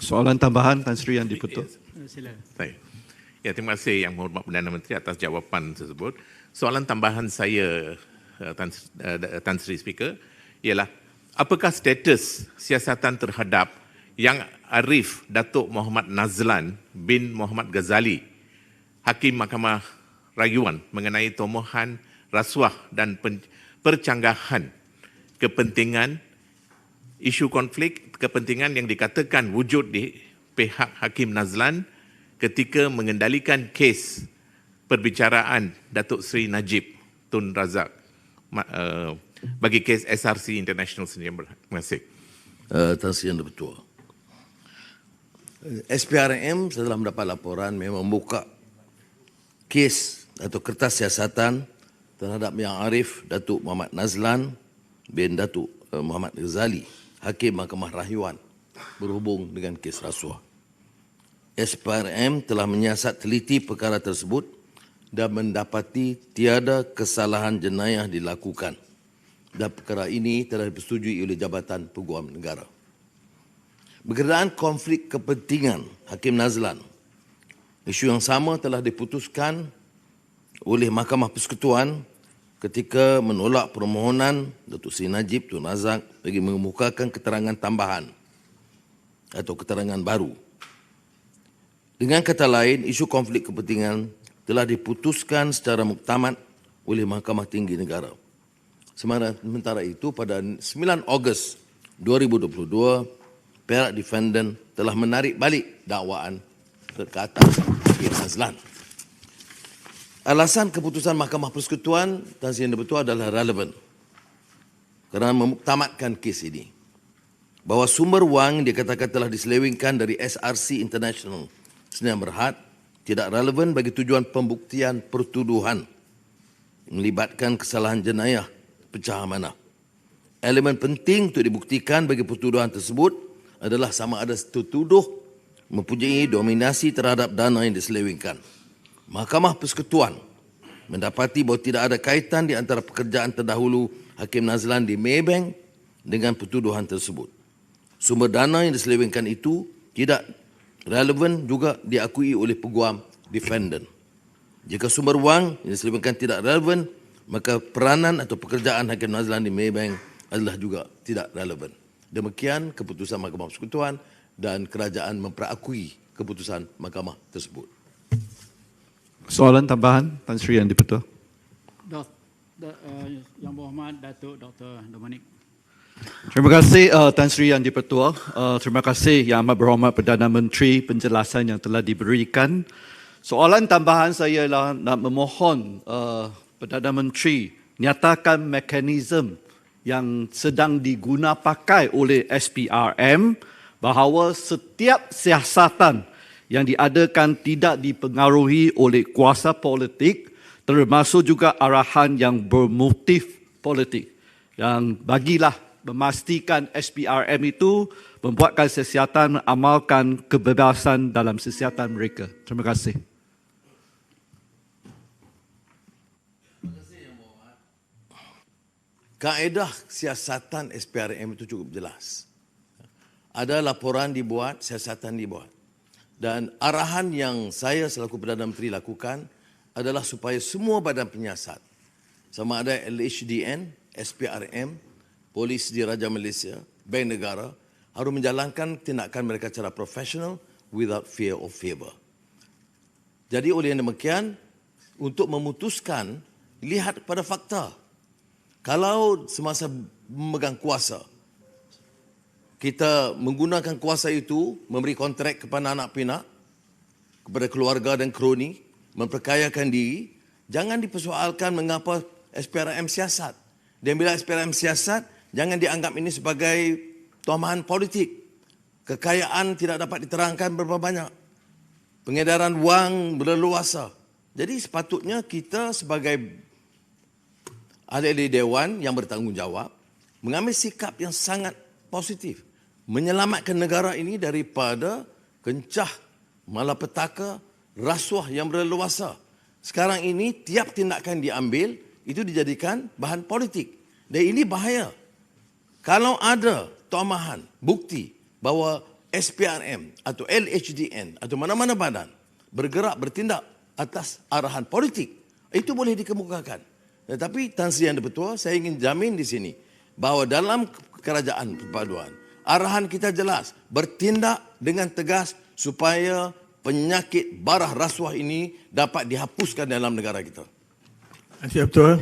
Soalan tambahan Tan Sri Yang di-Pertua. Silakan. Baik. Ya, terima kasih Yang Berhormat Perdana Menteri atas jawapan tersebut. Soalan tambahan saya, Tan Sri Speaker, ialah apakah status siasatan terhadap Yang Arif Datuk Muhammad Nazlan bin Muhammad Ghazali, Hakim Mahkamah Rayuan mengenai tomohan rasuah dan percanggahan kepentingan, isu konflik kepentingan yang dikatakan wujud di pihak Hakim Nazlan ketika mengendalikan kes perbicaraan Datuk Seri Najib Tun Razak bagi kes SRC International Sdn Bhd. Terima kasih. Tan Sri Yang di-Pertua. SPRM setelah mendapat laporan memang membuka kes atau kertas siasatan terhadap Yang Arif Datuk Muhammad Nazlan bin Datuk Muhammad Ghazali, Hakim Mahkamah Rayuan berhubung dengan kes rasuah. SPRM telah menyiasat teliti perkara tersebut dan mendapati tiada kesalahan jenayah dilakukan dan perkara ini telah dipersetujui oleh Jabatan Peguam Negara. Berkenaan konflik kepentingan Hakim Nazlan, isu yang sama telah diputuskan oleh Mahkamah Persekutuan ketika menolak permohonan Datuk Seri Najib Tun Razak bagi mengemukakan keterangan tambahan atau keterangan baru. Dengan kata lain, isu konflik kepentingan telah diputuskan secara muktamad oleh Mahkamah Tinggi Negara. Sementara itu, pada 9 Ogos 2022, pihak defendant telah menarik balik dakwaan ke atas Hakim Nazlan. Alasan keputusan Mahkamah Persekutuan Tan Sri Yang di-Pertua adalah relevan kerana memuktamadkan kes ini bahawa sumber wang yang dikatakan telah diselewengkan dari SRC International Sdn Bhd tidak relevan bagi tujuan pembuktian pertuduhan melibatkan kesalahan jenayah pecah amanah. Elemen penting untuk dibuktikan bagi pertuduhan tersebut adalah sama ada tertuduh mempunyai dominasi terhadap dana yang diselewengkan. Mahkamah Persekutuan mendapati bahawa tidak ada kaitan di antara pekerjaan terdahulu Hakim Nazlan di Maybank dengan pertuduhan tersebut. Sumber dana yang diselewengkan itu tidak relevan juga diakui oleh peguam defendant. Jika sumber wang yang diselewengkan tidak relevan, maka peranan atau pekerjaan Hakim Nazlan di Maybank adalah juga tidak relevan. Demikian keputusan Mahkamah Persekutuan dan kerajaan memperakui keputusan mahkamah tersebut. Soalan tambahan Tan Sri Yang di-Pertua. Yang Berhormat Datuk Dr. Dominic. Terima kasih Tan Sri Yang di-Pertua. Terima kasih Yang Amat Berhormat Perdana Menteri penjelasan yang telah diberikan. Soalan tambahan saya ialah nak memohon Perdana Menteri nyatakan mekanisme yang sedang digunapakai oleh SPRM bahawa setiap siasatan yang diadakan tidak dipengaruhi oleh kuasa politik termasuk juga arahan yang bermotif politik. Yang bagilah memastikan SPRM itu membuatkan siasatan mengamalkan kebebasan dalam siasatan mereka. Terima kasih. Kaedah siasatan SPRM itu cukup jelas. Ada laporan dibuat, siasatan dibuat. Dan arahan yang saya selaku Perdana Menteri lakukan adalah supaya semua badan penyiasat, sama ada LHDN, SPRM, Polis Diraja Malaysia, Bank Negara, harus menjalankan tindakan mereka secara profesional without fear of favour. Jadi oleh yang demikian, untuk memutuskan, lihat pada fakta. Kalau semasa memegang kuasa, kita menggunakan kuasa itu, memberi kontrak kepada anak pinak, kepada keluarga dan kroni, memperkayakan diri, jangan dipersoalkan mengapa SPRM siasat. Dan bila SPRM siasat, jangan dianggap ini sebagai tomahan politik. Kekayaan tidak dapat diterangkan berapa banyak. Pengedaran wang berleluasa. Jadi sepatutnya kita sebagai ahli dewan yang bertanggungjawab, mengambil sikap yang sangat positif. Menyelamatkan negara ini daripada kencah, malapetaka, rasuah yang berleluasa. Sekarang ini tiap tindakan diambil itu dijadikan bahan politik. Dan ini bahaya. Kalau ada tomahan, bukti bahawa SPRM atau LHDN atau mana-mana badan bergerak bertindak atas arahan politik, itu boleh dikemukakan. Tetapi Tan Sri Yang di-Pertua, saya ingin jamin di sini bahawa dalam kerajaan perpaduan, arahan kita jelas, bertindak dengan tegas supaya penyakit barah rasuah ini dapat dihapuskan dalam negara kita. Terima kasih, Betul.